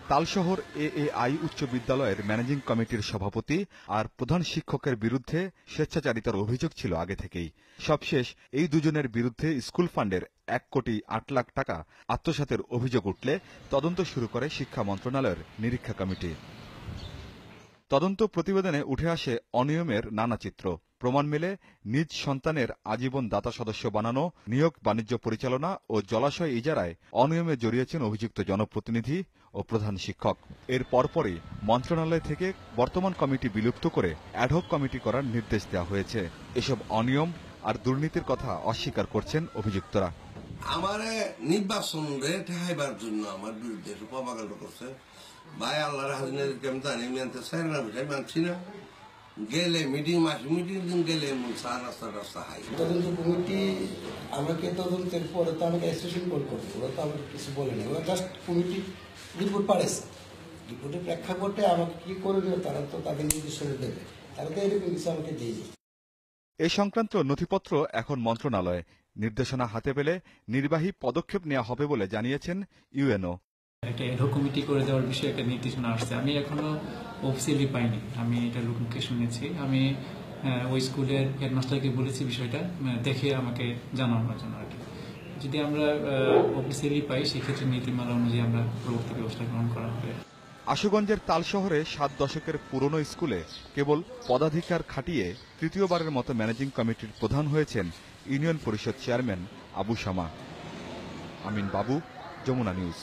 Talshahar AAI উচ্চ বিদ্যালয়ের managing কমিটির সভাপতি আর প্রধান শিক্ষকের বিরুদ্ধে স্বেচ্ছাচারিতার অভিযোগ ছিল আগে থেকেই। সবশেষ এই দুজনের বিরুদ্ধে স্কুল ফান্ডের 1,08,00,000 টাকা আত্মসাতের অভিযোগ উঠলে তদন্ত শুরু করে শিক্ষা মন্ত্রণালয়ের নিরীক্ষা কমিটি। তদন্ত প্রতিবেদনে উঠে আসে অনিয়মের নানা চিত্র। প্রমাণ মেলে নিজ সন্তানের আজীবন দাতা সদস্য বানানো, নিয়োগ বাণিজ্য পরিচালনা ও জলাশয় ইজারায় অনিয়মে জড়িয়েছেন অভিযুক্ত জনপ্রতিনিধি ও প্রধান শিক্ষক। এর পরপরই মন্ত্রণালয় থেকে বর্তমান কমিটি বিলুপ্ত করে অ্যাডহক কমিটি করার নির্দেশ দেওয়া হয়েছে। এসব অনিয়ম আর দুর্নীতির কথা অস্বীকার করছেন অভিযুক্তরা। আমারে নির্বাচন ঠেকাইবার জন্য আমার বিরুদ্ধে প্রপাগান্ড করছে। ভাই আল্লাহর হাজিনের কেমন জানি মানতে চাই না, বুঝাই মানছি না। গেলে মিটিং দিন গেলে রাস্তা হাই। তদন্ত কমিটি আমাকে তদন্তের পরে তো আমাকে স্টেশন কল করবে, ওরা তো আমাকে কিছু বলেনি। ওরা জাস্ট কমিটি রিপোর্ট পাঠাইছে, রিপোর্টের প্রেক্ষাপটে আমাকে কি করবে তারা তো তাদের নির্দেশনা দেবে, তারা তো এরকম কিছু আমাকে দিয়েছে। এ সংক্রান্ত নথিপত্র এখন মন্ত্রণালয়ে। নির্দেশনা হাতে পেলে নির্বাহী পদক্ষেপ নেওয়া হবে বলে জানিয়েছেন ইউএনও। একটা এডহক কমিটি করে দেওয়ার বিষয়ে একটা নির্দেশনা আসছে, আমি এখনো অফিসিয়ালি পাইনি। আমি এটা লোকমুখে শুনেছি। আমি ওই স্কুলের হেডমাস্টারকে বলেছি বিষয়টা দেখে আমাকে জানানোর জন্য আর কি। যদি আমরা অফিসিয়ালি পাই সেক্ষেত্রে নীতিমালা অনুযায়ী আমরা পরবর্তী ব্যবস্থা গ্রহণ করা হবে। আশুগঞ্জের তালশহরে 7 দশকের পুরনো স্কুলে কেবল পদাধিকার খাটিয়ে তৃতীয়বারের মতো ম্যানেজিং কমিটির প্রধান হয়েছেন ইউনিয়ন পরিষদ চেয়ারম্যান আবু শামা। আমিন বাবু, যমুনা নিউজ।